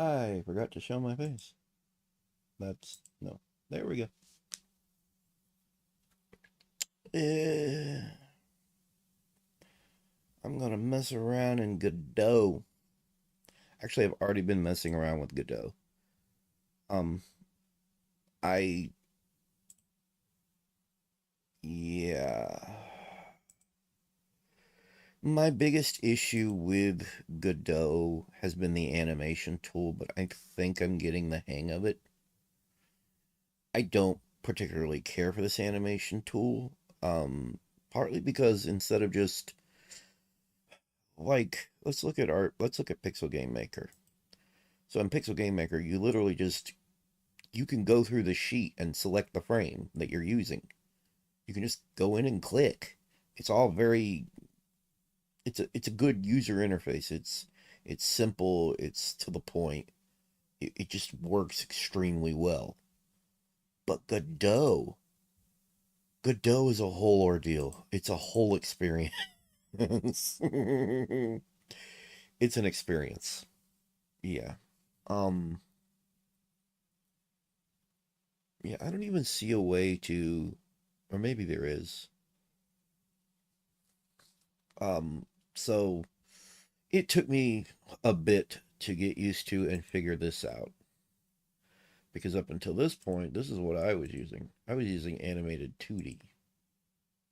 I forgot to show my face. No. There we go. Uh, I'm gonna mess around in Godot. Actually, I've already been messing around with Godot. Um, I yeah. My biggest issue with Godot has been the animation tool, but I think I'm getting the hang of it. I don't particularly care for this animation tool. Partly because instead of just like let's look at Pixel Game Maker. So in Pixel Game Maker, you literally just you can go through the sheet and select the frame that you're using. You can just go in and click. It's all very it's a good user interface. It's simple, it's to the point. It just works extremely well. But Godot is a whole ordeal. It's a whole experience. It's an experience. Yeah. Um yeah, I don't even see a way to or maybe there is. Um so it took me a bit to get used to and figure this out because up until this point, this is what I was using. I was using animated 2D.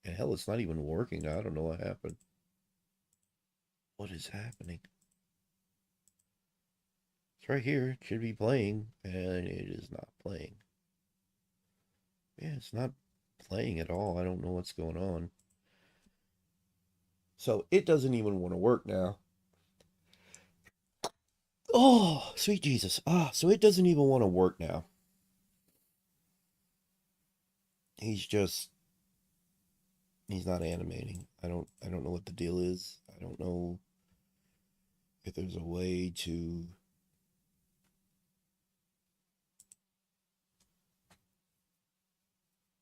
And hell, it's not even working now. I don't know what happened. What is happening? It's right here. It should be playing, and it is not playing. Yeah, it's not playing at all. I don't know what's going on. So it doesn't even want to work now. Oh, sweet Jesus. So it doesn't even want to work now. He's just he's not animating. I don't know what the deal is. I don't know if there's a way to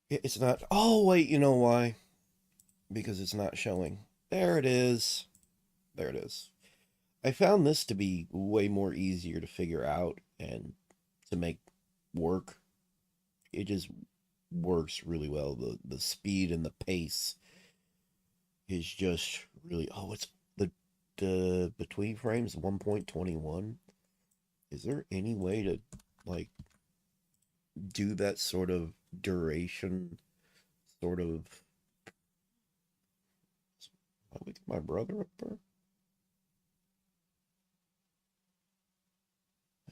it's not. Oh, wait, you know why? Because it's not showing. There it is. There it is. I found this to be way more easier to figure out and to make work. It just works really well. The speed and the pace is just really it's the between frames 1.21. Is there any way to like do that sort of duration sort of oh, we get my brother up there?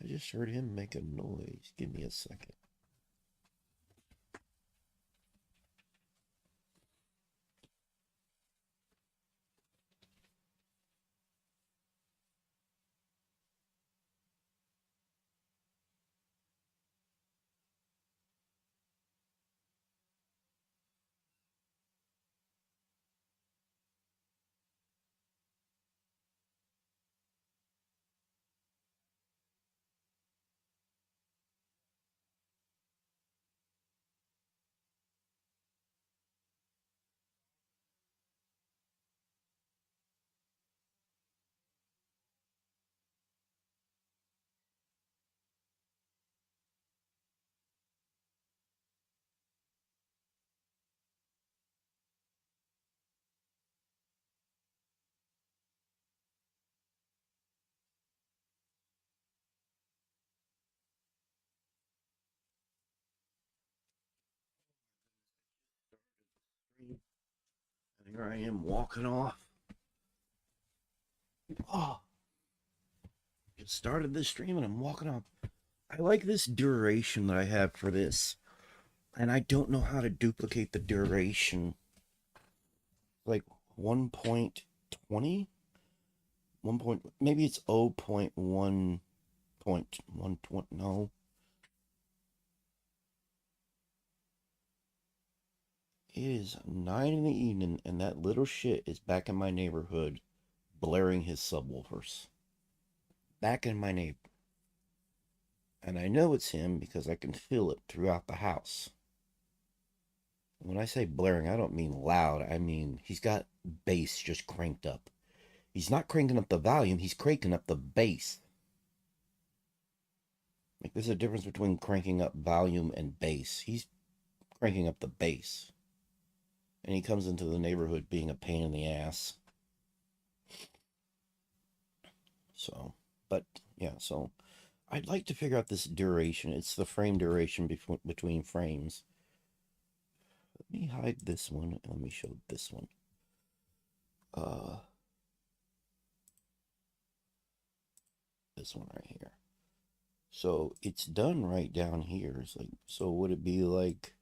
I just heard him make a noise. Give me a second. And here I am walking off. Oh, just started this stream and I'm walking off. I like this duration that I have for this, and I don't know how to duplicate the duration. Like 1.20? 1 point, maybe it's 0.1.120. No, it is 9 in the evening, and that little shit is back in my neighborhood blaring his subwoofers. Back in my neighbor. And I know it's him because I can feel it throughout the house. When I say blaring, I don't mean loud. I mean he's got bass just cranked up. He's not cranking up the volume, he's cranking up the bass. Like, there's a difference between cranking up volume and bass. He's cranking up the bass, and he comes into the neighborhood being a pain in the ass. So, but yeah, so I'd like to figure out this duration. It's the frame duration between frames. Let me hide this one and let me show this one. Uh, this one right here. So it's done right down here. It's like, so would it be like,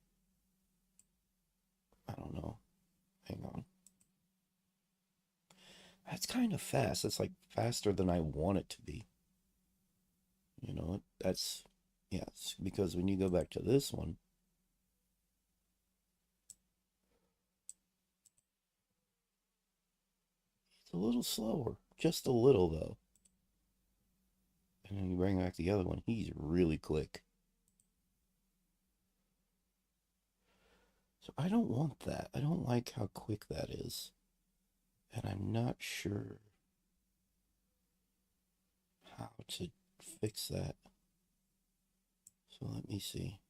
I don't know. Hang on. That's kind of fast. It's like faster than I want it to be. You know, that's, yes, because when you go back to this one, it's a little slower. Just a little, though. And then you bring back the other one, he's really quick. So I don't want that. I don't like how quick that is. And I'm not sure how to fix that. So let me see.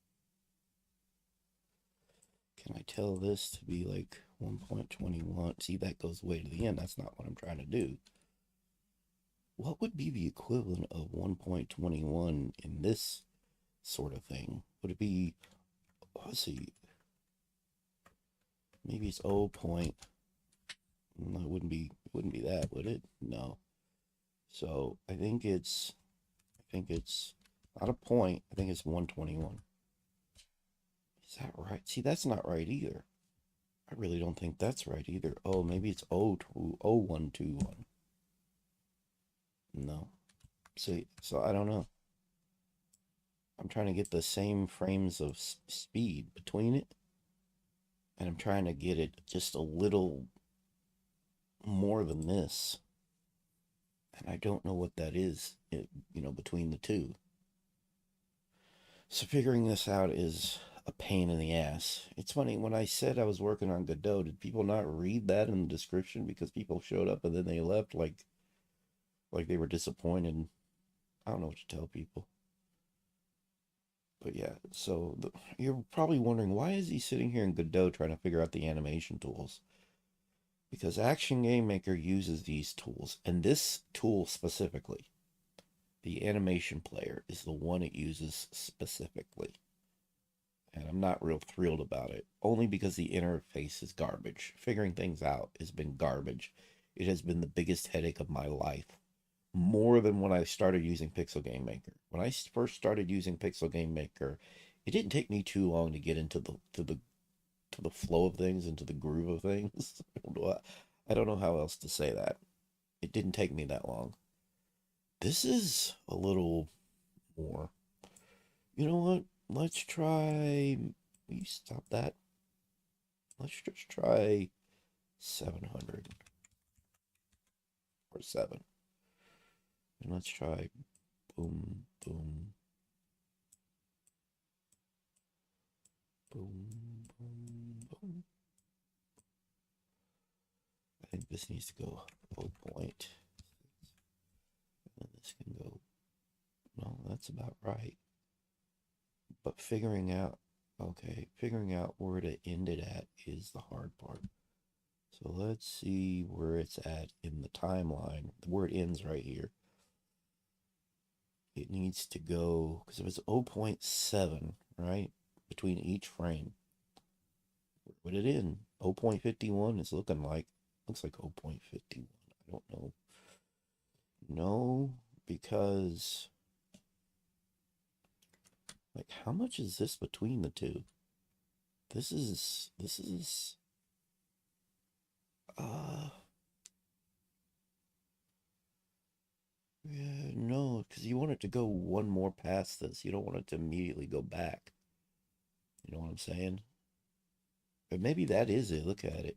Can I tell this to be like 1.21? See, that goes way to the end. That's not what I'm trying to do. What would be the equivalent of 1.21 in this sort of thing? Would it be, let's see, maybe it's 0. No, it wouldn't be that, would it? No. So I think it's not a point. I think it's 121. Is that right? See, that's not right either. I really don't think that's right either. Oh, maybe it's 0121. No. See, so I don't know. I'm trying to get the same frames of speed between it, and I'm trying to get it just a little more than this. And I don't know what that is, between the two. So figuring this out is a pain in the ass. It's funny, when I said I was working on Godot, did people not read that in the description because people showed up and then they left like they were disappointed? I don't know what to tell people. But yeah, so you're probably wondering, why is he sitting here in Godot trying to figure out the animation tools? Because Action Game Maker uses these tools, and this tool specifically, the animation player, is the one it uses specifically. And I'm not real thrilled about it, only because the interface is garbage. Figuring things out has been garbage. It has been the biggest headache of my life, more than when I started using Pixel Game Maker. When I first started using Pixel Game Maker, it didn't take me too long to get into the flow of things, into the groove of things. I don't know how else to say that. It didn't take me that long. This is a little more. You know what? Let's try. Will you stop that? Let's just try 700 or 7. And let's try boom, boom, boom, boom, boom. I think this needs to go 0 point. And this can go. No, that's about right. But figuring out where to end it at is the hard part. So let's see where it's at in the timeline. Where it ends right here. It needs to go, because if it's 0.7, right, between each frame, where would it end? 0.51 is looks like 0.51. I don't know. No, because, like, how much is this between the two? This is, uh, yeah, no, because you want it to go one more past this. You don't want it to immediately go back. You know what I'm saying? But maybe that is it. Look at it.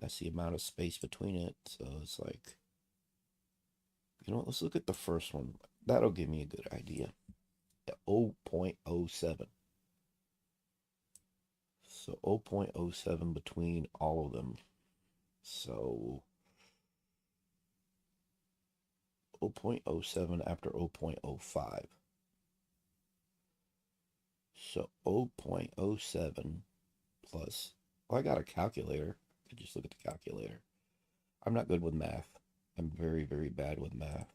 That's the amount of space between it. So it's like, you know what? Let's look at the first one. That'll give me a good idea. 0.07. So 0.07 between all of them. So 0.07 after 0.05. So 0.07 plus. Well, I got a calculator. I could just look at the calculator. I'm not good with math. I'm very, very bad with math.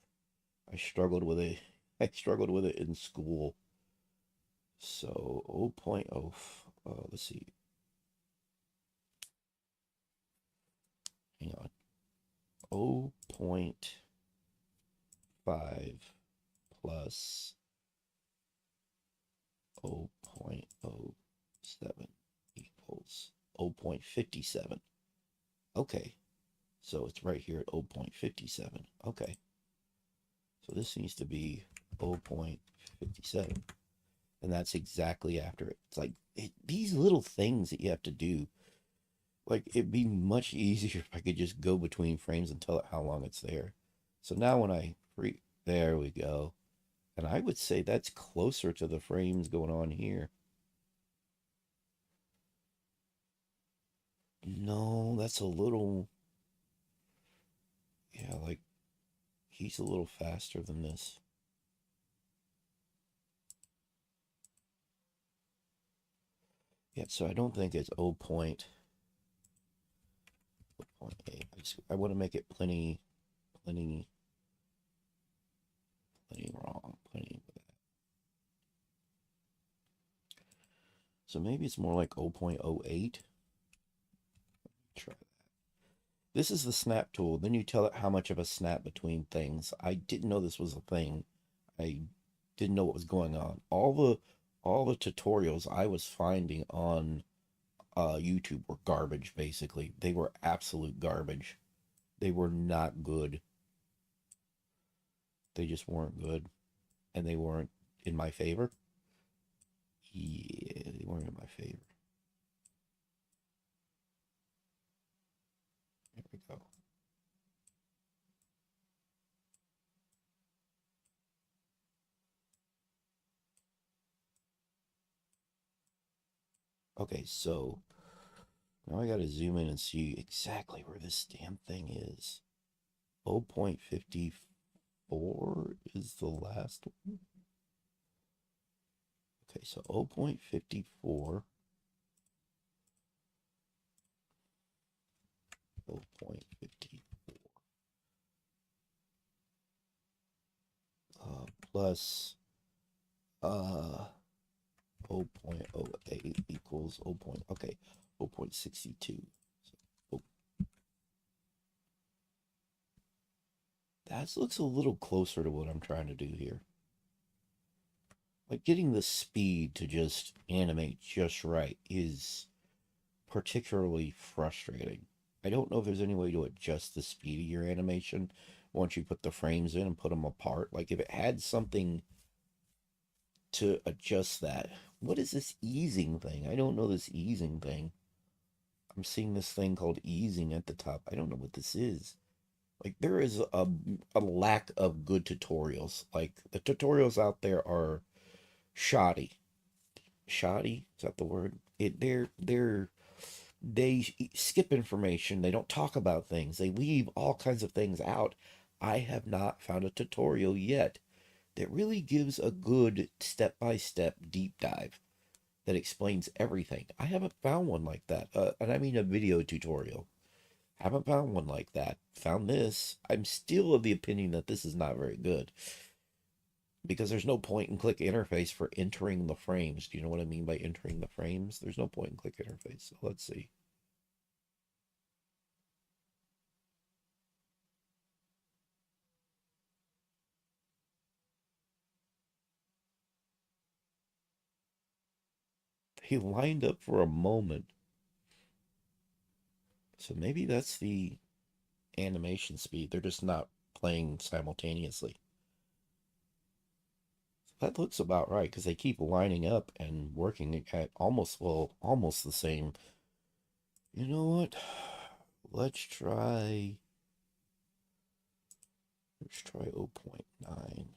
I struggled with it. I struggled with it in school. So 0.0, let's see. Hang on. 0.5 plus 0.07 equals 0.57. Okay. So it's right here at 0.57. Okay. So this needs to be 0.57. And that's exactly after it. It's like these little things that you have to do. Like it'd be much easier if I could just go between frames and tell it how long it's there. So now when I there we go. And I would say that's closer to the frames going on here. No, that's a little, yeah, like he's a little faster than this. Yeah, so I don't think it's 0.8. I want to make it plenty, plenty, plenty wrong. Plenty. So maybe it's more like 0.08. Try that. This is the snap tool. Then you tell it how much of a snap between things. I didn't know this was a thing. I didn't know what was going on. All the tutorials I was finding on YouTube were garbage. Basically, they were absolute garbage. They were not good. They just weren't good, and they weren't in my favor. Yeah, they weren't in my favor. There we go. Okay, so now I gotta zoom in and see exactly where this damn thing is. 0.54 is the last one. Okay, so 0.54, 0.54, plus 0.08 equals 0. Okay, 0.62. So, oh, that looks a little closer to what I'm trying to do here. Like getting the speed to just animate just right is particularly frustrating. I don't know if there's any way to adjust the speed of your animation once you put the frames in and put them apart. Like if it had something to adjust that. What is this easing thing? I don't know this easing thing. I'm seeing this thing called easing at the top. I don't know what this is. Like there is a lack of good tutorials. Like the tutorials out there are shoddy. Shoddy, is that the word? They skip information. They don't talk about things. They leave all kinds of things out. I have not found a tutorial yet that really gives a good step-by-step deep dive that explains everything. I haven't found one like that. And I mean a video tutorial. Haven't found one like that. Found this. I'm still of the opinion that this is not very good because there's no point and click interface for entering the frames. Do you know what I mean by entering the frames? There's no point and click interface. So let's see. They lined up for a moment. So maybe that's the animation speed. They're just not playing simultaneously. That looks about right because they keep lining up and working at almost, well, almost the same. You know what? Let's try, let's try 0.9.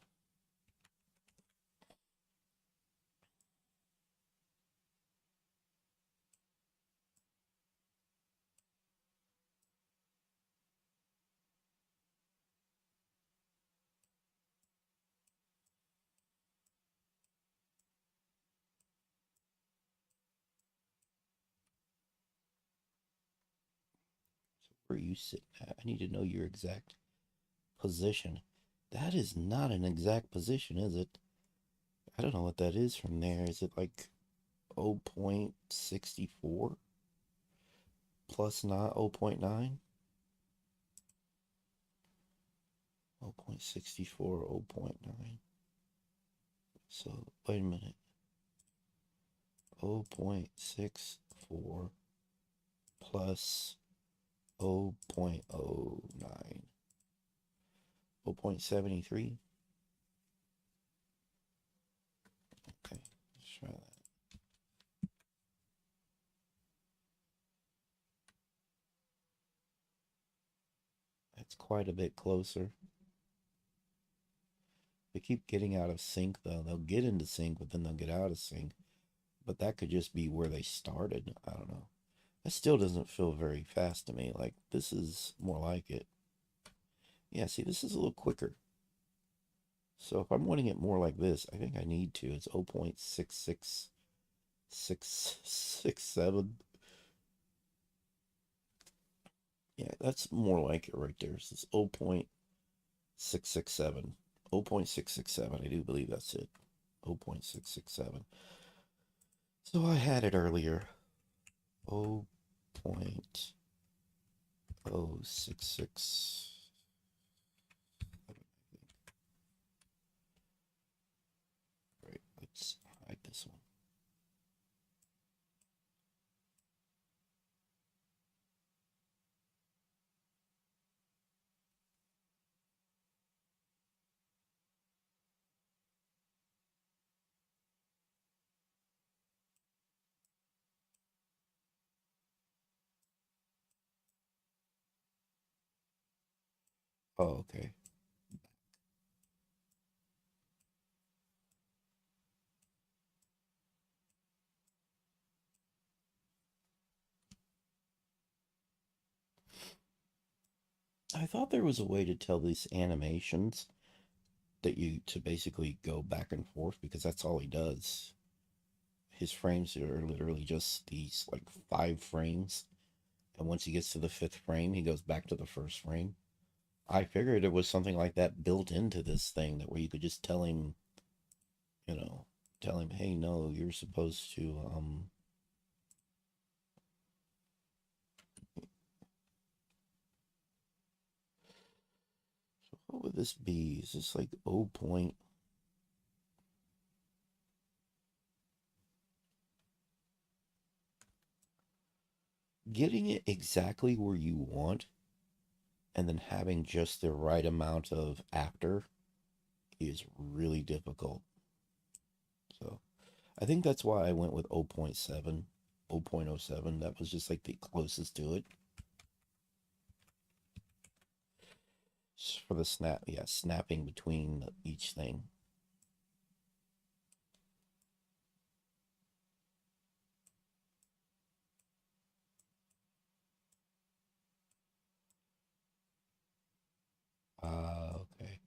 Where are you sitting at? I need to know your exact position. That is not an exact position, is it? I don't know what that is from there. Is it like 0.64 plus not 0.9? 0.64, 0.9. So, wait a minute. 0.64 plus 0.09. 0.73. Okay, let's try that. That's quite a bit closer. They keep getting out of sync though. They'll get into sync, but then they'll get out of sync. But that could just be where they started. I don't know. That still doesn't feel very fast to me. Like, this is more like it. Yeah, see, this is a little quicker. So if I'm wanting it more like this, I think I need to. It's 0.66667. Yeah, that's more like it right there. It's 0.667. 0.667. I do believe that's it. 0.667. So I had it earlier. 0.066. Right, let's hide this one. Oh, okay. I thought there was a way to tell these animations that you to basically go back and forth because that's all he does. His frames are literally just these like 5 frames, and once he gets to the 5th frame, he goes back to the first frame. I figured it was something like that built into this thing that where you could just tell him, you know, tell him, hey, no, you're supposed to so what would this be? Is this like 0 point? Getting it exactly where you want and then having just the right amount of after is really difficult. So I think that's why I went with 0.7, 0.07. That was just like the closest to it. For the snap, yeah, snapping between each thing. Okay.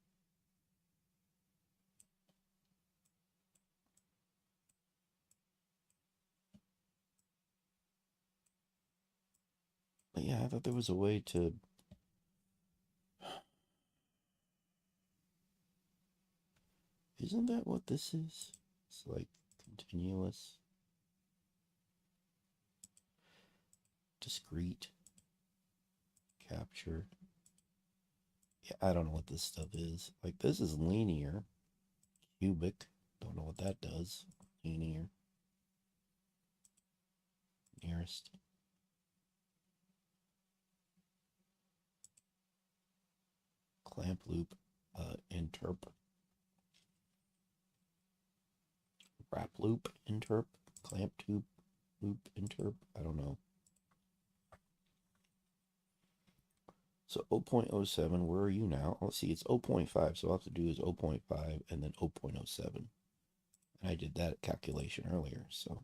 But yeah, I thought there was a way to. Isn't that what this is? It's like continuous, discrete, capture. Yeah, I don't know what this stuff is. Like, this is linear, cubic. Don't know what that does. Linear, nearest. Clamp loop, interp. Wrap loop, interp. Clamp tube, loop, interp. I don't know. So 0.07, where are you now? Let's see, it's 0.5, so all I have to do is 0.5 and then 0.07. And I did that calculation earlier, so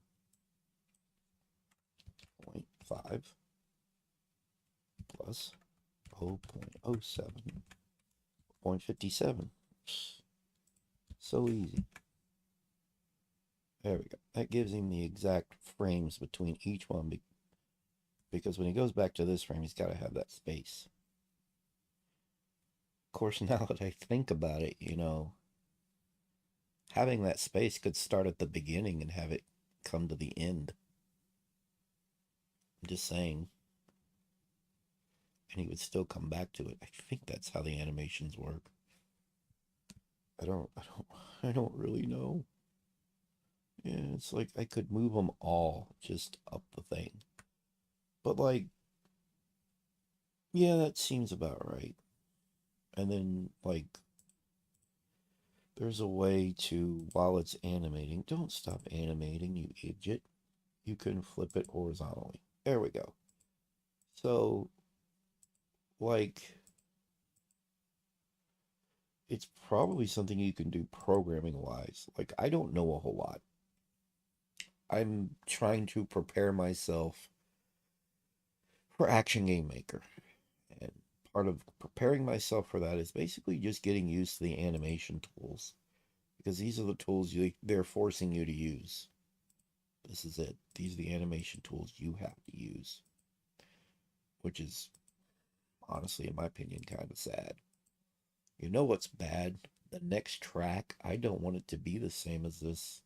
0.5 plus 0.07, 0.57. So easy. There we go. That gives him the exact frames between each one. because when he goes back to this frame, he's got to have that space. Of course, now that I think about it, having that space could start at the beginning and have it come to the end. I'm just saying. And he would still come back to it. I think that's how the animations work. I don't really know. Yeah, it's like I could move them all just up the thing. But like, yeah, that seems about right. And then like there's a way to, while it's animating, don't stop animating, you idiot. You can flip it horizontally. There we go. So like it's probably something you can do programming wise. Like I don't know a whole lot. I'm trying to prepare myself for Action Game Maker. And part of preparing myself for that is basically just getting used to the animation tools because these are the tools they're forcing you to use. This is it. These are the animation tools you have to use, which is honestly, in my opinion, kind of sad. You know what's bad? The next track, I don't want it to be the same as this.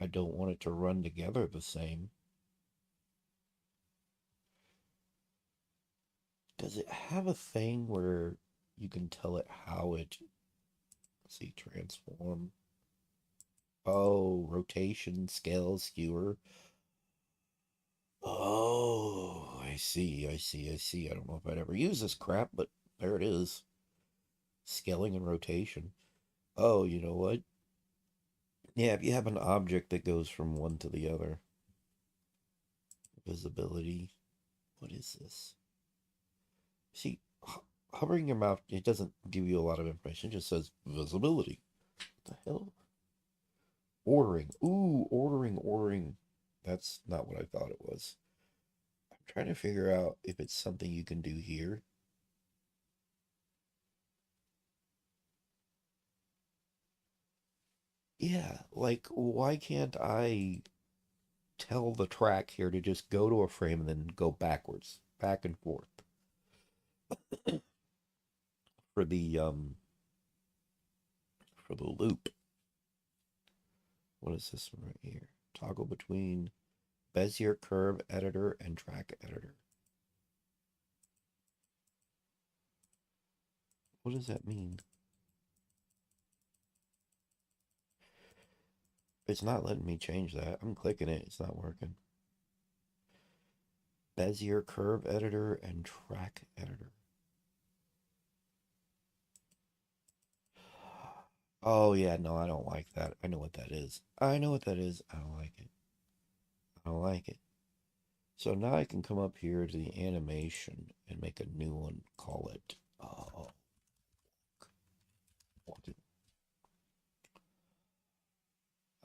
I don't want it to run together the same. Does it have a thing where you can tell it how it, let's see, transform? Oh, rotation, scale, skewer. Oh, I see. I don't know if I'd ever use this crap, but there it is. Scaling and rotation. Oh, you know what? Yeah, if you have an object that goes from one to the other. Visibility. What is this? See, hovering your mouth, it doesn't give you a lot of information. It just says visibility. What the hell? Ordering. Ooh, ordering. That's not what I thought it was. I'm trying to figure out if it's something you can do here. Yeah, like, why can't I tell the track here to just go to a frame and then go backwards, back and forth for the loop? What is this one right here? Toggle between Bezier curve editor and track editor. What does that mean? It's not letting me change that. I'm clicking it. It's not working. Bezier curve editor and track editor. Oh, yeah, no, I don't like that. I know what that is. I know what that is. I don't like it. I don't like it. So now I can come up here to the animation and make a new one. Call it, walking.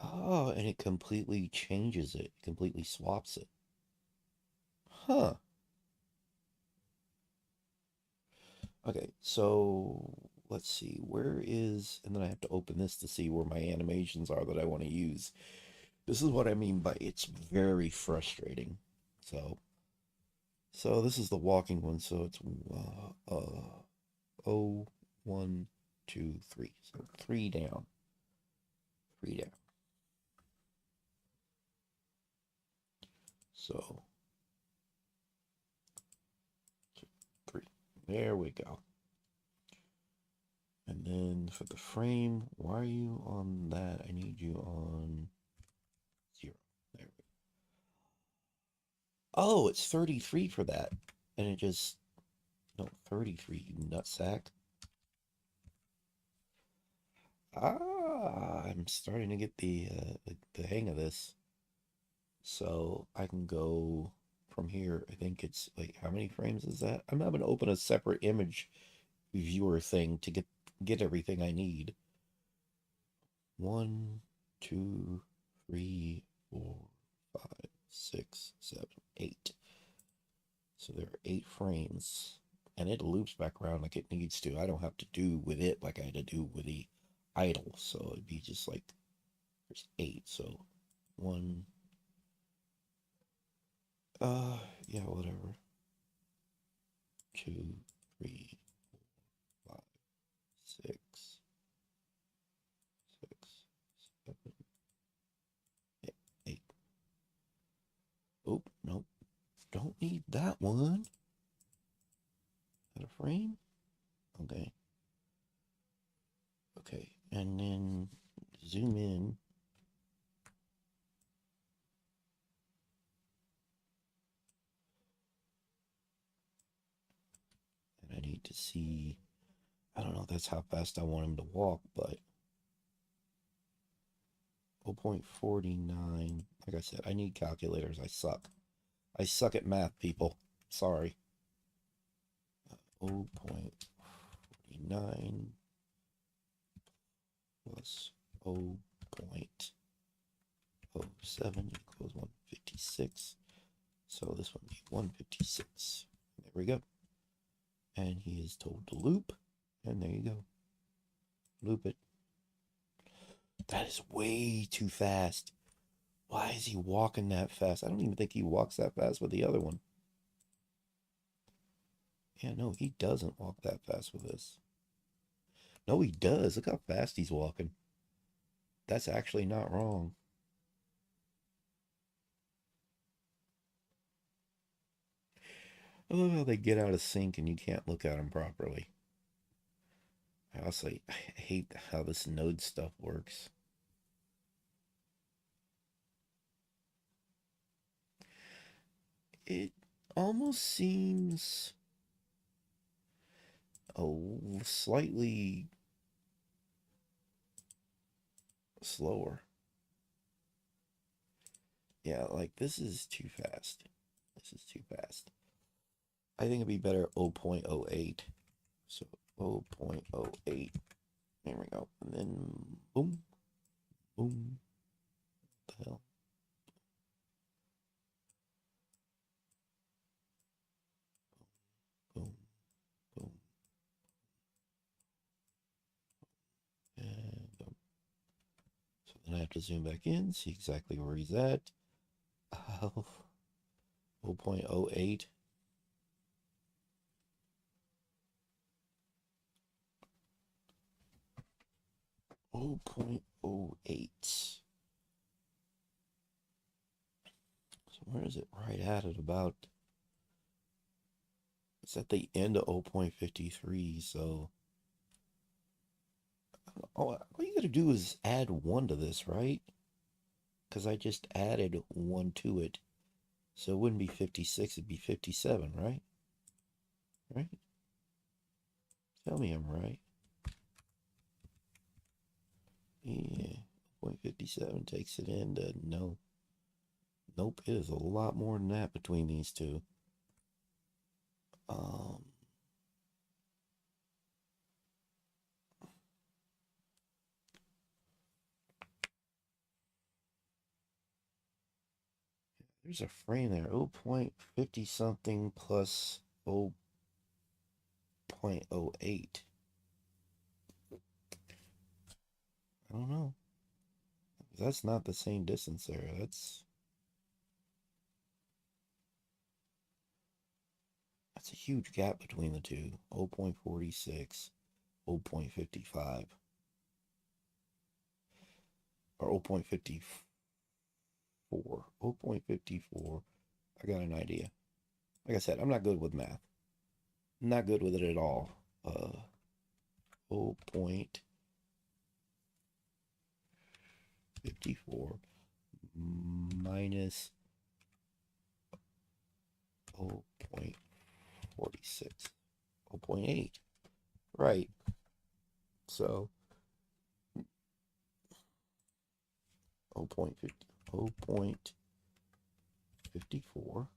Oh, and it completely changes it. Completely swaps it. Huh. Okay, so let's see. Where is, and then I have to open this to see where my animations are that I want to use. This is what I mean by it's very frustrating. So, so this is the walking one. So it's oh, 1, 2, 3. So three down, three down. So 3. There we go. And then for the frame, why are you on that? I need you on 0. There we go. Oh, it's 33 for that. And it just, no, 33, you nutsack. Ah, I'm starting to get the hang of this. So I can go from here. I think it's like, how many frames is that? I'm having to open a separate image viewer thing to get everything I need. 1, 2, 3, 4, 5, 6, 7, 8. So there are 8 frames. And it loops back around like it needs to. I don't have to do with it like I had to do with the idle. So it'd be just like there's 8. So 1, Yeah, whatever. 2, 3, 5, 6, 6, 7, 8. Oh, nope. Don't need that one. Is that a frame? Okay. Okay, and then zoom in. And I need to see, I don't know if that's how fast I want him to walk, but 0.49. Like I said, I need calculators. I suck. I suck at math, people. Sorry. 0.49 plus 0.07 equals 156. So this one would be 156. There we go. And he is told to loop. And there you go. Loop it. That is way too fast. Why is he walking that fast? I don't even think he walks that fast with the other one. Yeah, no, he doesn't walk that fast with this. No, he does. Look how fast he's walking. That's actually not wrong. I love how they get out of sync and you can't look at them properly. I also hate how this node stuff works. It almost seems slightly slower. Yeah, like this is too fast. This is too fast. I think it'd be better 0.08. So 0.08. There we go. And then boom, boom. What the hell? Boom, boom, and boom. So then I have to zoom back in, see exactly where he's at. 0.08. 0.08. So where is it? Right at it about. It's at the end of 0.53, so all you gotta do is add 1 to this, right? Because I just added 1 to it. So it wouldn't be 56, it'd be 57, right? Right? Tell me I'm right. Yeah, 0.57 takes it into no. Nope, it is a lot more than that between these two. Um, there's a frame there. 0.50 something plus 0.08. I don't know. That's not the same distance there. That's a huge gap between the two. 0.46, 0.55, or 0.54. 0.54. I got an idea. Like I said, I'm not good with math. Not good with it at all. 0.54 minus 0.46. 0.8. Right. So 0.54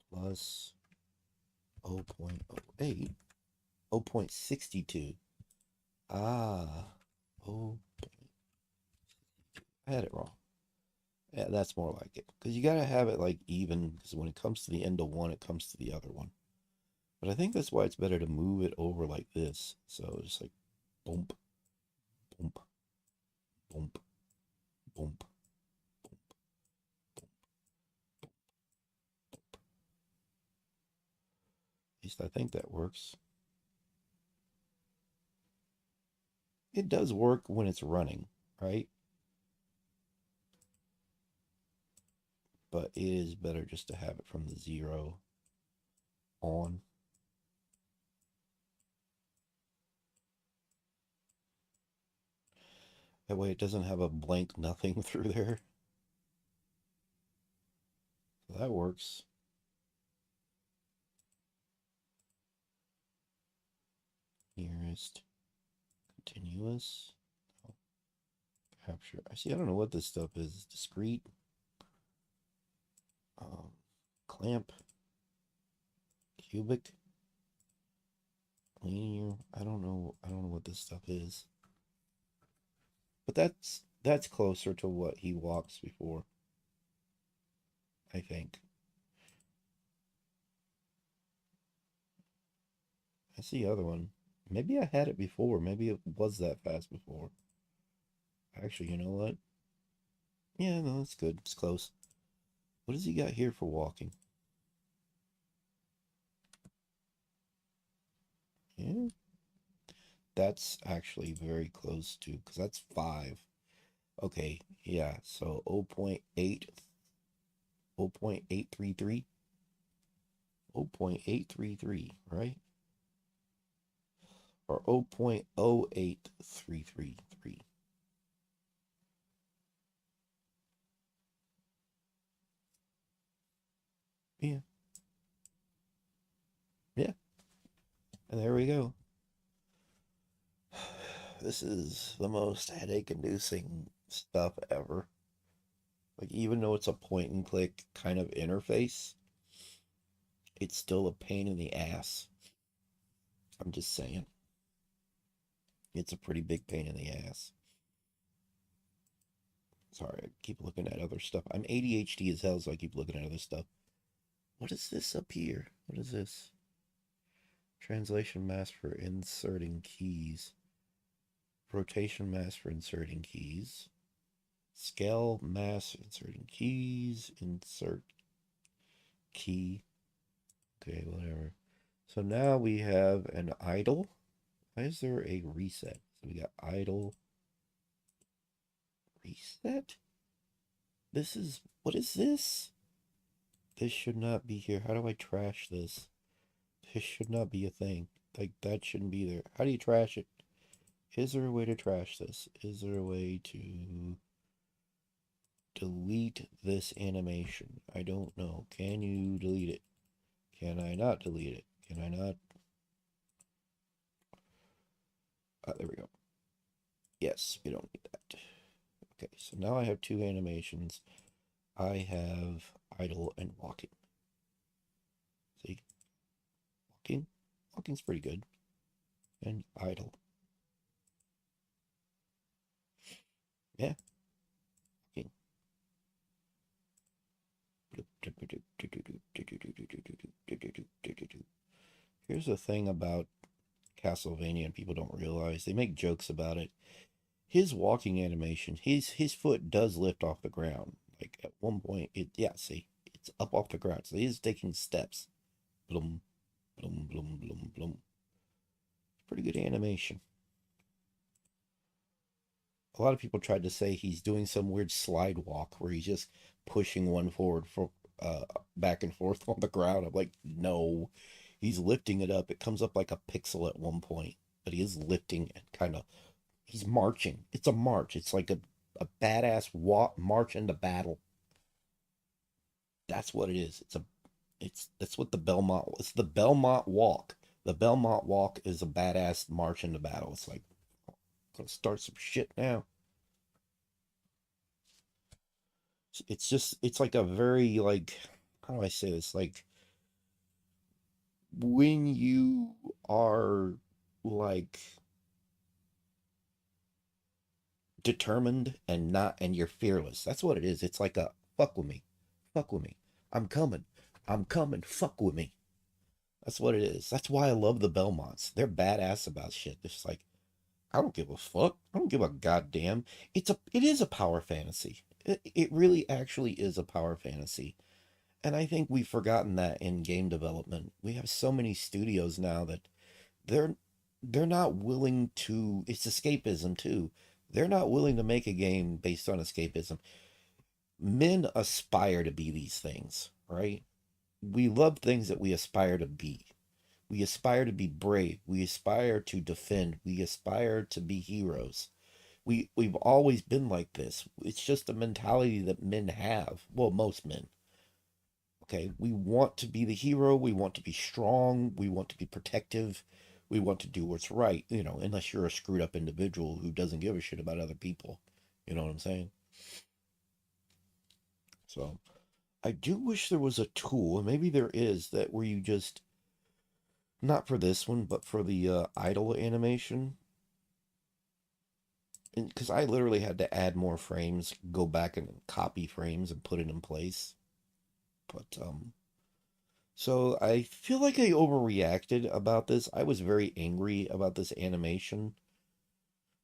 plus 0.08. 0.62. Ah. Oh, I had it wrong. Yeah, that's more like it. Because you got to have it like even, because when it comes to the end of one, it comes to the other one. But I think that's why it's better to move it over like this. So just like bump, bump, bump, bump, bump. least I think that works. It does work when it's running, right? But it is better just to have it from the 0 on. That way it doesn't have a blank nothing through there. So that works. Nearest continuous. Oh, capture. I see. I don't know what this stuff is. Discrete. Um, clamp. Cubic. Linear. I don't know. I don't know what this stuff is. But that's closer to what he walks before, I think. That's the other one. Maybe I had it before. Maybe it was that fast before. Actually, you know what? Yeah, no, that's good. It's close. What does he got here for walking? Yeah, that's actually very close to, because that's 5. Okay, yeah, so 0.8, 0.833, 0.833, right? Or 0.08333. Yeah, yeah, and there we go. This is the most headache-inducing stuff ever. Like, even though it's a point and click kind of interface, it's still a pain in the ass. I'm just saying. It's a pretty big pain in the ass. Sorry, I keep looking at other stuff. I'm ADHD as hell, so I keep looking at other stuff. What is this up here? What is this? Translation mask for inserting keys. Rotation mask for inserting keys. Scale mask inserting keys. Insert key. Okay, whatever. So now we have an idle. Why is there a reset? So we got idle. Reset? This is, what is this? This should not be here. How do I trash this? This should not be a thing. Like, that shouldn't be there. How do you trash it? Is there a way to trash this? Is there a way to delete this animation? I don't know. Can you delete it? Can I not delete it? Can I not? There we go. Yes, we don't need that. Okay, so now I have 2 animations. I have idle and walking. See? Walking. Walking's pretty good. And idle. Yeah. Walking. Here's the thing about Castlevania and people don't realize. They make jokes about it. His walking animation, his foot does lift off the ground. Like at one point, see, it's up off the ground. So he's taking steps. Blum, blum, blum, blum, blum. Pretty good animation. A lot of people tried to say he's doing some weird slide walk where he's just pushing one forward for back and forth on the ground. I'm like, no, he's lifting it up. It comes up like a pixel at one point, but he is lifting and kind of he's marching. It's a march. It's like a badass walk march into battle. That's what it is. That's what the Belmont. It's the Belmont walk. The Belmont walk is a badass march into battle. It's like I'm gonna start some shit now. It's like a very like how do I say this? Like when you are like determined and not and you're fearless. That's what it is. It's like a fuck with me. Fuck with me. I'm coming. I'm coming. Fuck with me. That's what it is. That's why I love the Belmonts. They're badass about shit. It's like I don't give a fuck. I don't give a goddamn. It is a power fantasy. It really actually is a power fantasy. And I think we've forgotten that in game development. We have so many studios now that they're they're not willing to, it's escapism too. They're not willing to make a game based on escapism. Men aspire to be these things, right? We love things that we aspire to be. We aspire to be brave. We aspire to defend. We aspire to be heroes. We've always been like this. It's just a mentality that men have. Well, most men. Okay, we want to be the hero. We want to be strong. We want to be protective. We want to do what's right, unless you're a screwed up individual who doesn't give a shit about other people. You know what I'm saying? So I do wish there was a tool, and maybe there is, that where you just, not for this one, but for the idle animation, because I literally had to add more frames, go back and copy frames and put it in place. But so I feel like I overreacted about this. I was very angry about this animation.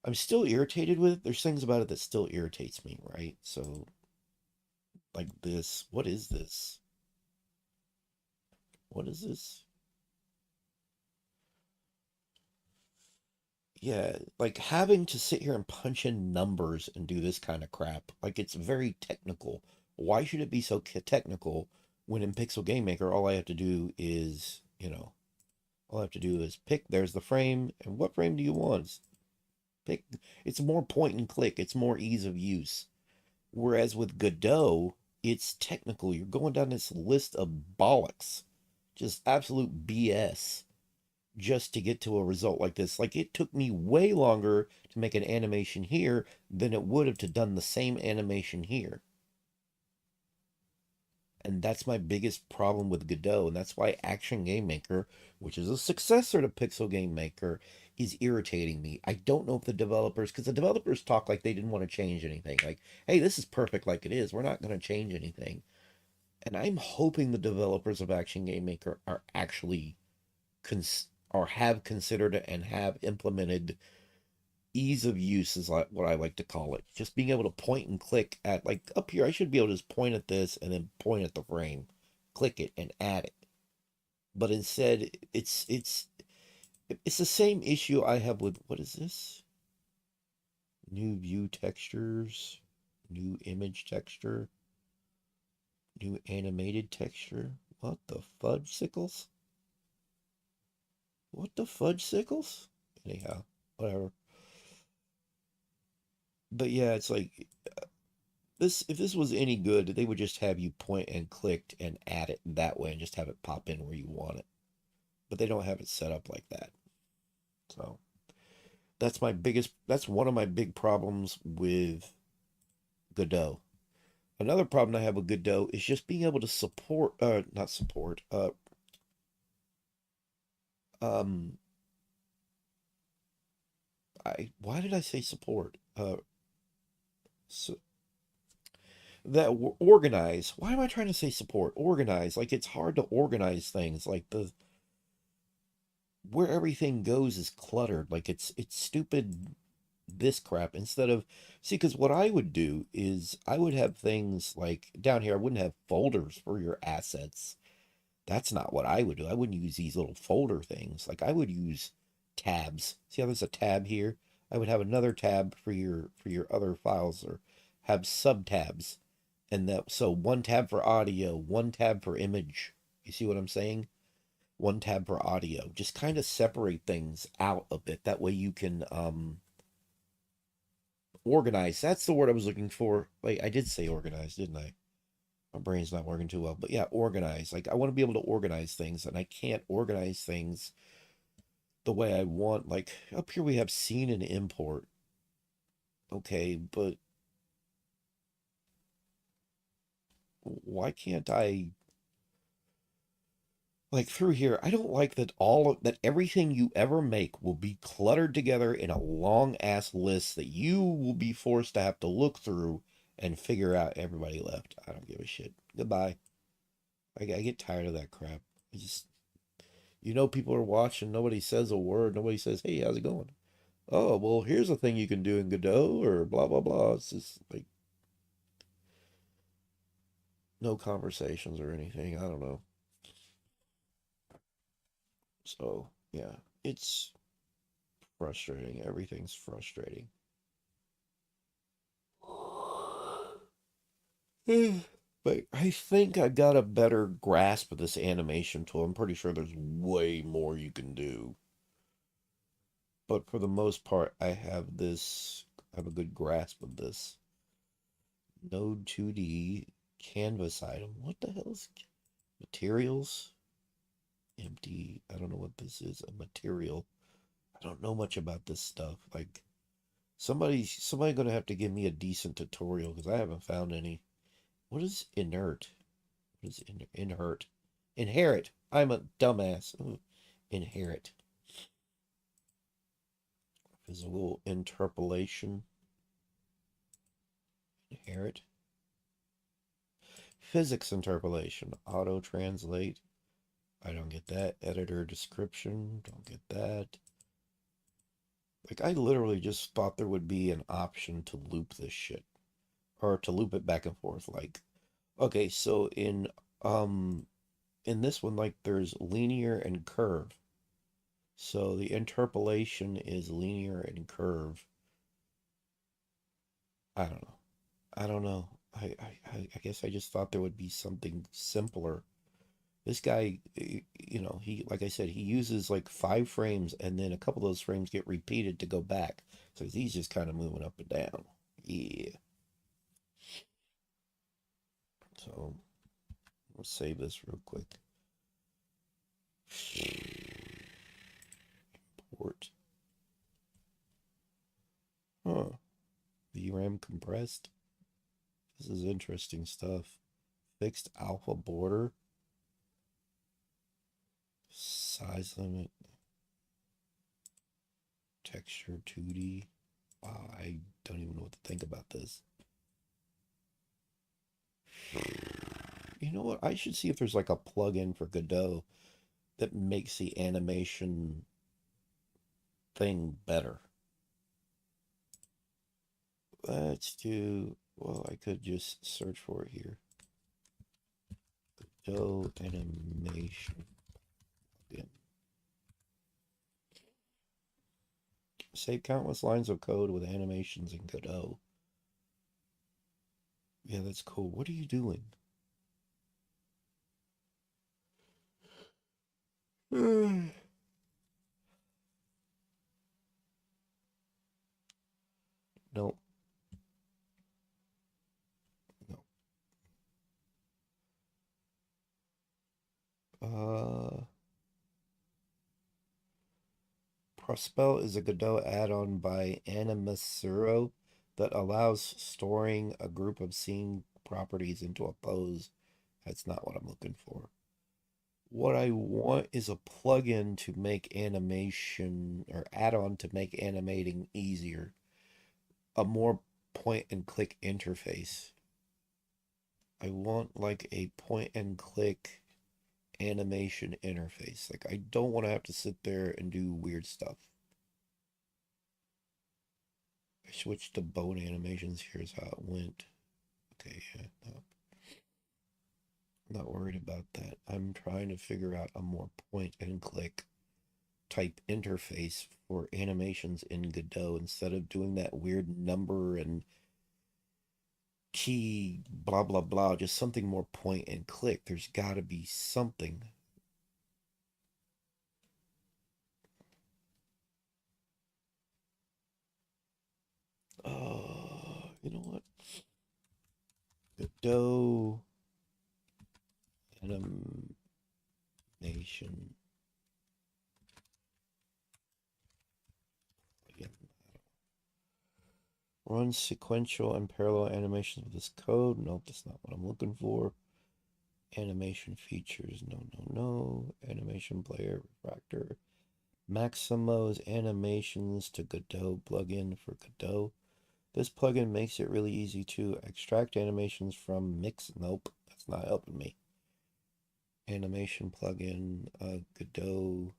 I'm still irritated with it. There's things about it that still irritates me, right? So like this, what is this? What is this? Yeah, like having to sit here and punch in numbers and do this kind of crap. Like it's very technical. Why should it be so technical when in Pixel Game Maker all I have to do is, all I have to do is pick, there's the frame, and what frame do you want? Pick. It's more point and click. It's more ease of use. Whereas with Godot, it's technical. You're going down this list of bollocks, just absolute BS, just to get to a result like this. Like it took me way longer to make an animation here than it would have to done the same animation here. And that's my biggest problem with Godot, and that's why Action Game Maker, which is a successor to Pixel Game Maker, is irritating me. I don't know if the developers, because the developers talk like they didn't want to change anything. Like, hey, this is perfect like it is. We're not going to change anything. And I'm hoping the developers of Action Game Maker are actually or have considered and have implemented ease of use is like what I like to call it. Just being able to point and click at, like up here, I should be able to just point at this and then point at the frame, click it and add it. But instead, it's the same issue I have with, what is this? New view textures, new image texture, new animated texture. What the fudge sickles? What the fudge sickles? Anyhow, whatever. But yeah, it's like this, if this was any good, they would just have you point and click and add it that way and just have it pop in where you want it. But they don't have it set up like that. So that's one of my big problems with Godot. Another problem I have with Godot is just being able to support, not support, um, why did I say support? So that organize. Why am I trying to say support? Organize. Like it's hard to organize things. Like the where everything goes is cluttered. Like it's stupid this crap instead of, see, because what I would do is I would have things like down here, I wouldn't have folders for your assets. That's not what I would do. I wouldn't use these little folder things. Like I would use tabs. See how there's a tab here? I would have another tab for your other files, or have sub tabs. And that, so one tab for audio, one tab for image. You see what I'm saying? One tab for audio. Just kind of separate things out a bit. That way you can organize. That's the word I was looking for. Wait, I did say organize, didn't I? My brain's not working too well. But yeah, organize. Like I want to be able to organize things, and I can't organize things the way I want. Like up here we have scene and import. Okay, but why can't I, like through here, I don't like that that everything you ever make will be cluttered together in a long ass list that you will be forced to have to look through and figure out everybody left. I don't give a shit. Goodbye. I get tired of that crap. I just, people are watching. Nobody says a word. Nobody says, "Hey, how's it going?" Oh, well, here's a thing you can do in Godot, or blah blah blah. It's just like, no conversations or anything. I don't know. So, yeah, it's frustrating. Everything's frustrating. But I think I got a better grasp of this animation tool. I'm pretty sure there's way more you can do. But for the most part, I have a good grasp of this. Node 2D canvas item. What the hell is materials? Empty. I don't know what this is. A material. I don't know much about this stuff. Like somebody gonna have to give me a decent tutorial because I haven't found any. What is inert? What is inherit? Inherit. I'm a dumbass. Ooh. Inherit. Physical interpolation. Inherit. Physics interpolation. Auto translate. I don't get that. Editor description. Don't get that. Like, I literally just thought there would be an option to loop this shit. Or to loop it back and forth. Like, okay, so in this one, like, there's linear and curve. So the interpolation is linear and curve. I don't know. I don't know. I guess I just thought there would be something simpler. This guy, he, like I said, he uses like 5 frames and then a couple of those frames get repeated to go back. So he's just kind of moving up and down. Yeah. So let's save this real quick. Port. Huh. VRAM compressed. This is interesting stuff. Fixed alpha border. Size limit. Texture 2D. Wow, I don't even know what to think about this. You know what? I should see if there's like a plug-in for Godot that makes the animation thing better. Let's do, well, I could just search for it here. Godot animation. Yeah. Save countless lines of code with animations in Godot. Yeah, that's cool. What are you doing? No, no. Uh, Prospel is a Godot add-on by Animasuro that allows storing a group of scene properties into a pose. That's not what I'm looking for. What I want is a plugin to make animation or add-on to make animating easier. A more point and click interface. I want like a point and click animation interface. Like, I don't want to have to sit there and do weird stuff. I switched to bone animations. Here's how it went. Okay, yeah, no, not worried about that. I'm trying to figure out a more point and click type interface for animations in Godot instead of doing that weird number and key blah blah blah, just something more point and click. There's got to be something. You know what? Godot animation. Again, run sequential and parallel animations with this code. Nope, that's not what I'm looking for. Animation features. No, no, no. Animation player, refractor. Maximo's animations to Godot plugin for Godot. This plugin makes it really easy to extract animations from mix. Nope, that's not helping me. Animation plugin, Godot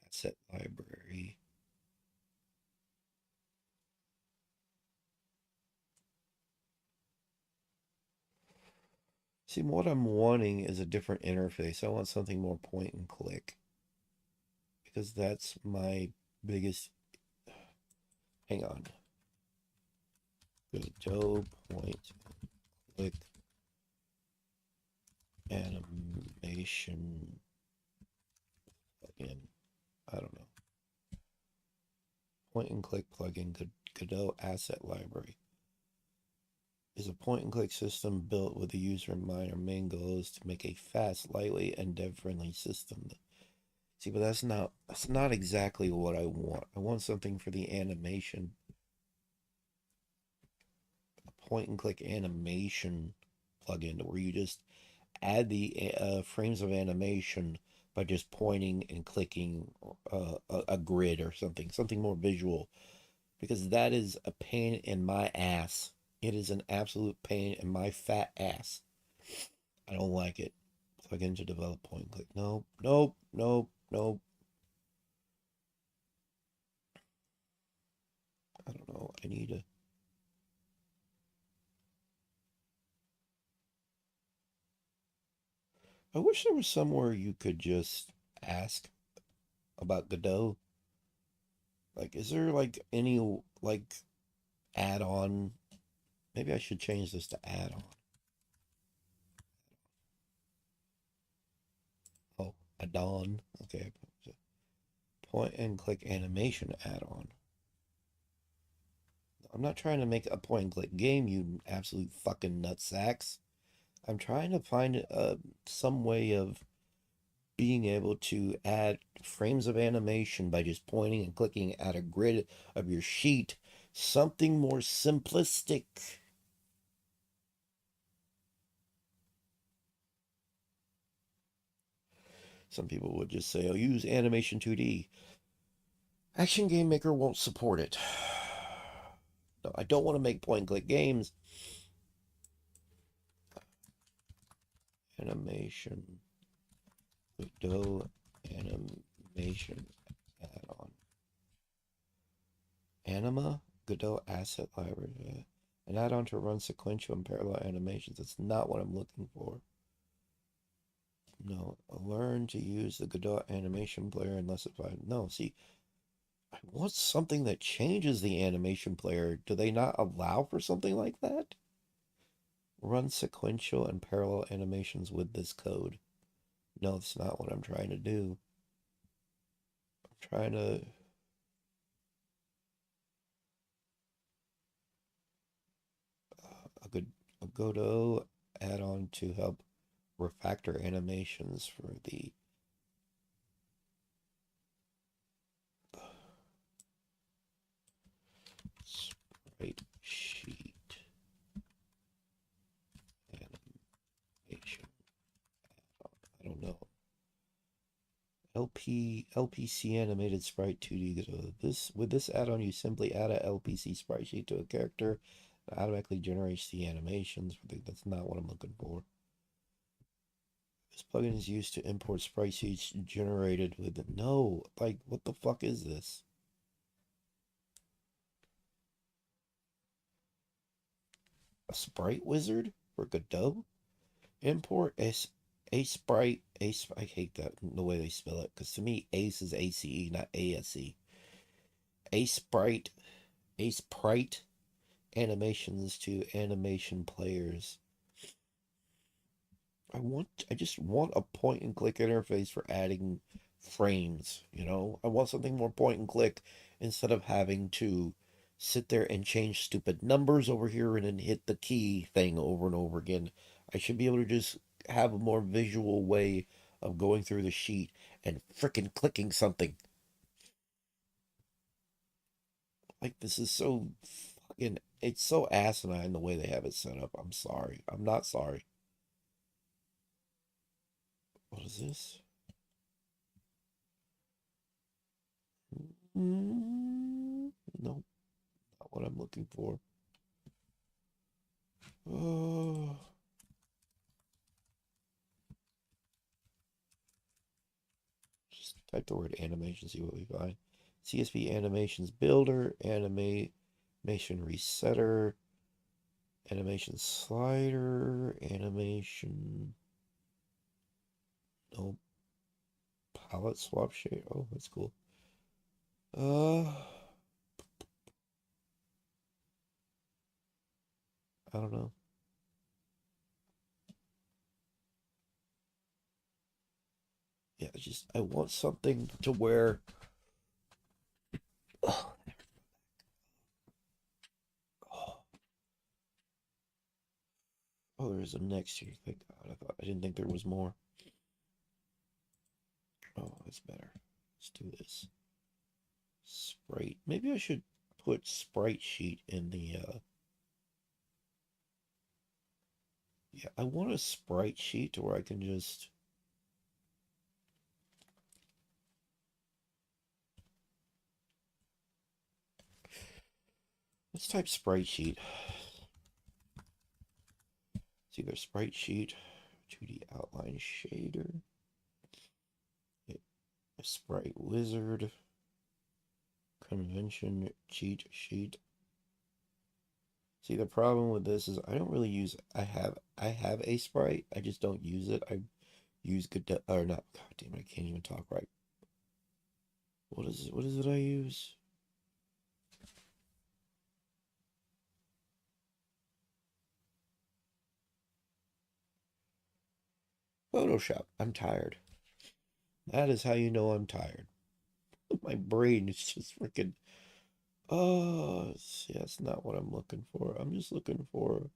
asset library. See, what I'm wanting is a different interface. I want something more point and click because that's my biggest. Hang on. Godot point click animation plugin. I don't know. Point and click plugin Godot asset library is a point and click system built with the user in mind. Our main goal is to make a fast, lightweight, and dev friendly system. See, but that's not exactly what I want. I want something for the animation, a point and click animation plugin where you just add the frames of animation by just pointing and clicking a grid or something more visual, because that is a pain in my ass. It is an absolute pain in my fat ass. I don't like it. Plug into develop point and click. Nope, nope, nope, nope. I don't know. I need a. I wish there was somewhere you could just ask about Godot. Like, is there like any like add-on? Maybe I should change this to add-on. Oh, add-on. Okay. Point and click animation add-on. I'm not trying to make a point and click game, you absolute fucking nutsacks. I'm trying to find some way of being able to add frames of animation by just pointing and clicking at a grid of your sheet. Something more simplistic. Some people would just say, oh, use Animation 2D. Action Game Maker won't support it. No, I don't want to make point and click games. Animation. Godot animation add-on. Anima? Godot asset library. An add-on to run sequential and parallel animations. That's not what I'm looking for. No. Learn to use the Godot animation player unless it's... No, see, I want something that changes the animation player. Do they not allow for something like that? Run sequential and parallel animations with this code. No, it's not what I'm trying to do. I'm trying to... a good a Godot add-on to help refactor animations for the sprite sheet animation. I don't know. LPC animated sprite 2D Godot. This with this add-on, you simply add a LPC sprite sheet to a character. It automatically generates the animations. That's not what I'm looking for. This plugin is used to import sprite sheets generated with the... No, like, what the fuck is this? A sprite wizard for Godot? Import a sprite, I hate that, the way they spell it, because to me, ace is ACE, not ASE. A sprite, a sprite animations to animation players. I just want a point and click interface for adding frames, you know? I want something more point and click instead of having to sit there and change stupid numbers over here and then hit the key thing over and over again. I should be able to just have a more visual way of going through the sheet and frickin' clicking something. Like, this is so fucking, it's so asinine the way they have it set up. I'm sorry. I'm not sorry. What is this? Nope, not what I'm looking for. Oh, just type the word animation, see what we find. CSV animations builder, animation resetter, Animation slider, animation. No palette swap shade. Oh, that's cool. I don't know. Yeah, just I want something to where. Oh, oh, oh, there's a next here. Thank God. I didn't think there was more. Oh, that's better. Let's do this. Sprite. Maybe I should put sprite sheet in the yeah, I want a sprite sheet to where I can just let's type sprite sheet. It's either sprite sheet, 2D outline shader, a sprite wizard, convention cheat sheet. See, the problem with this is I don't really use. I have a sprite. I just don't use it. I use Godot or not. God damn it! I can't even talk right. What is it? What is it I use? Photoshop. I'm tired. That is how you know I'm tired. My brain is just freaking. Oh, yeah, that's not what I'm looking for. I'm just looking for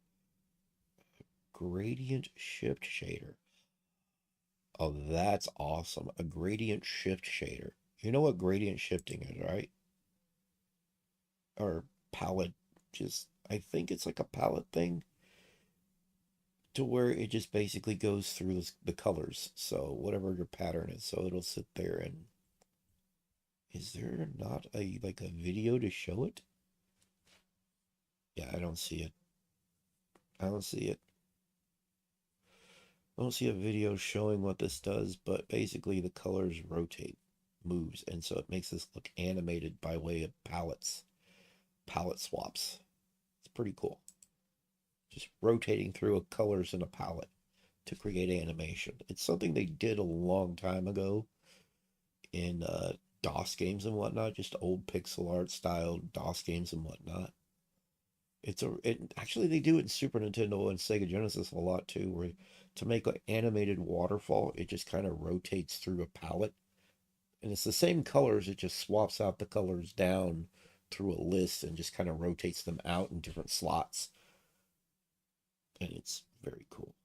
gradient shift shader. Oh, that's awesome. A gradient shift shader. You know what gradient shifting is, right? Or palette, just, I think it's like a palette thing to where it just basically goes through the colors. So whatever your pattern is, so it'll sit there and is there not a like a video to show it? Yeah, I don't see it. I don't see it. I don't see a video showing what this does, but basically the colors rotate, moves, and so it makes this look animated by way of palette swaps. It's pretty cool. Just rotating through a colors in a palette to create animation. It's something they did a long time ago in DOS games and whatnot, just old pixel art style DOS games and whatnot. It actually they do it in Super Nintendo and Sega Genesis a lot too, where to make an animated waterfall, it just kind of rotates through a palette, and it's the same colors. It just swaps out the colors down through a list and just kind of rotates them out in different slots, and it's very cool.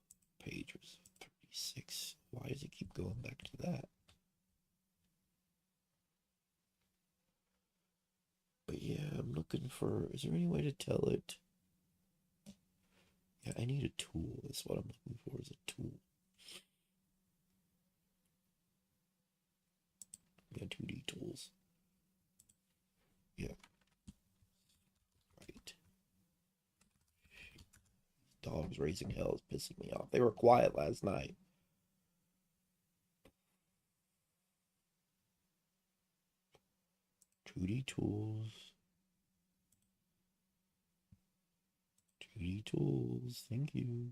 Pages 36. Why does it keep going back to that? But yeah, I'm looking for. Is there any way to tell it? Yeah, I need a tool. That's what I'm looking for. Is a tool. Yeah, 2D tools. Yeah, right. Dogs raising hell is pissing me off. They were quiet last night. 2D tools. 2D tools. Thank you.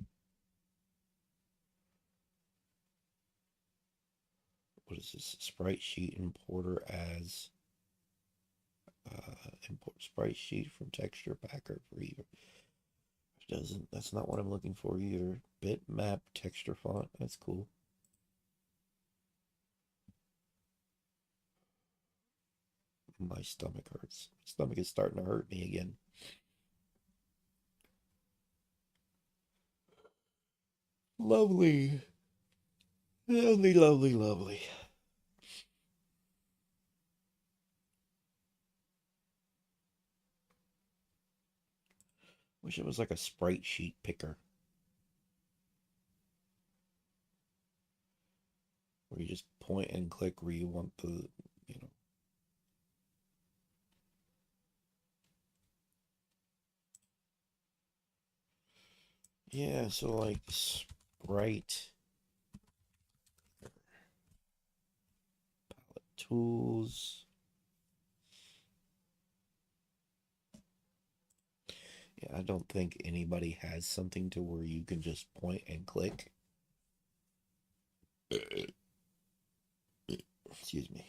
What is this? Sprite sheet importer as import sprite sheet from texture packer for either. Doesn't that's not what I'm looking for either. Bitmap texture font. That's cool. My stomach hurts. My stomach is starting to hurt me again. Lovely. Lovely, lovely, lovely. Wish it was like a sprite sheet picker where you just point and click where you want you know. Yeah, so like sprite palette tools. Yeah, I don't think anybody has something to where you can just point and click. Excuse me.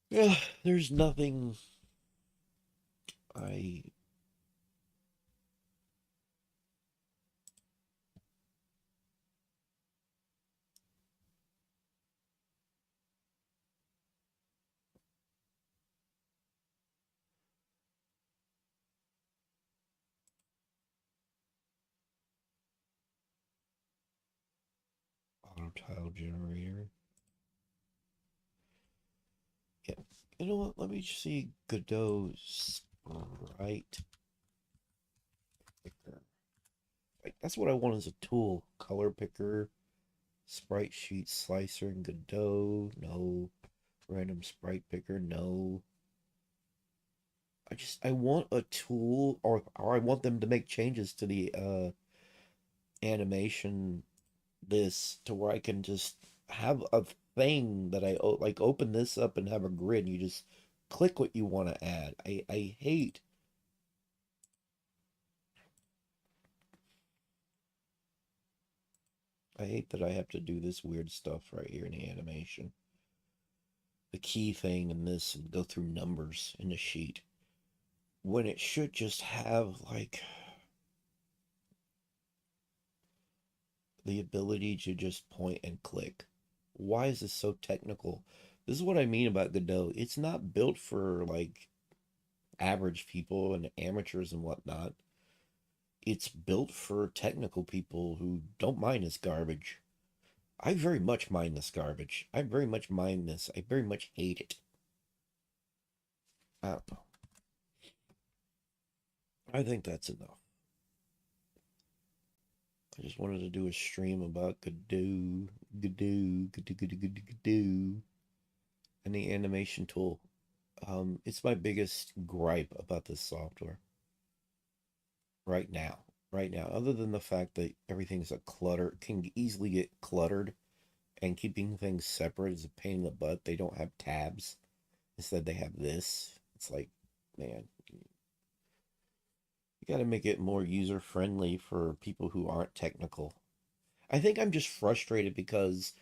Yeah, there's nothing I auto tile generator. Yeah. You know what? Let me see Godot sprite picker. Like, that's what I want as a tool. Color picker, sprite sheet slicer, and Godot. No. Random sprite picker. No. I want a tool, or I want them to make changes to the animation this to where I can just have a thing that like open this up and have a grid. And you just click what you want to add. I hate that I have to do this weird stuff right here in the animation. The key thing in this and go through numbers in the sheet when it should just have like the ability to just point and click. Why is this so technical? This is what I mean about Godot. It's not built for like average people and amateurs and whatnot. It's built for technical people who don't mind this garbage. I very much mind this garbage. I very much mind this. I very much hate it. I don't know. I think that's enough. I just wanted to do a stream about Godot, and the animation tool. It's my biggest gripe about this software right now. Right now, other than the fact that everything's a clutter, can easily get cluttered, and keeping things separate is a pain in the butt. They don't have tabs. Instead, they have this. It's like, man, you got to make it more user friendly for people who aren't technical. I think I'm just frustrated because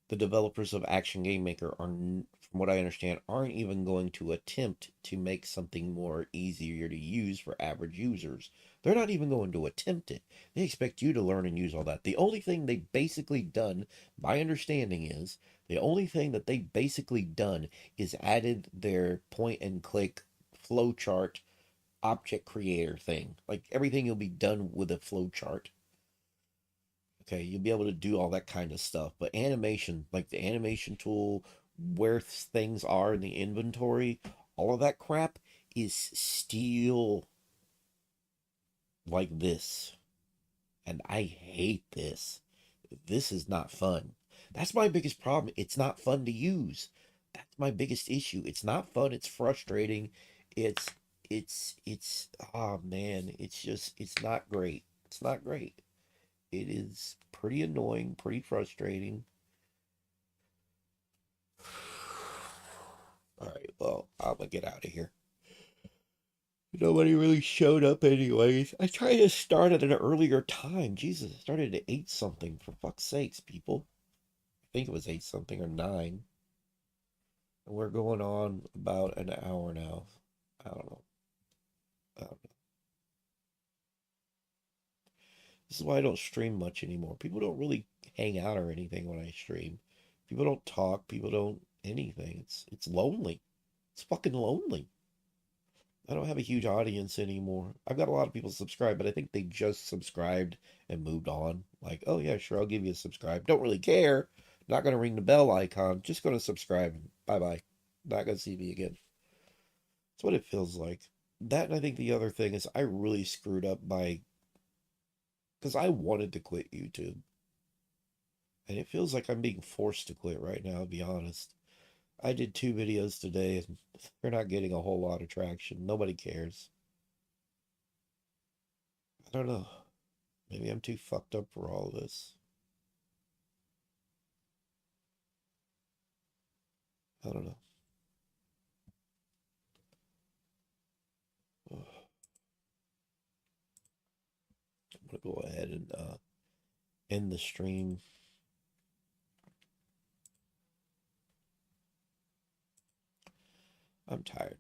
the developers of Action Game Maker are, from what I understand, aren't even going to attempt to make something more easier to use for average users. They're not even going to attempt it. They expect you to learn and use all that. The only thing they basically done, my understanding is, the only thing that they basically done is added their point and click flowchart object creator thing. Like everything will be done with a flowchart. Okay, you'll be able to do all that kind of stuff. But animation, like the animation tool, where things are in the inventory, all of that crap is still like this. And I hate this. This is not fun. That's my biggest problem. It's not fun to use. That's my biggest issue. It's not fun. It's frustrating. It's, oh man, it's not great. It's not great. It is pretty annoying, pretty frustrating. All right, well, I'm gonna get out of here. Nobody really showed up anyways. I tried to start at an earlier time. Jesus, I started at 8 something, for fuck's sakes, people. I think it was 8 something or 9. And we're going on about an hour now. I don't know. I don't know. This is why I don't stream much anymore. People don't really hang out or anything when I stream. People don't talk. People don't anything. It's lonely. It's fucking lonely. I don't have a huge audience anymore. I've got a lot of people subscribed, but I think they just subscribed and moved on. Like, oh yeah, sure, I'll give you a subscribe. Don't really care. Not gonna ring the bell icon. Just gonna subscribe. Bye bye. Not gonna see me again. That's what it feels like. That and I think the other thing is I really screwed up by because I wanted to quit YouTube. And it feels like I'm being forced to quit right now, to be honest. I did 2 videos today and they're not getting a whole lot of traction. Nobody cares. I don't know. Maybe I'm too fucked up for all this. I don't know. I'm going to go ahead and end the stream. I'm tired.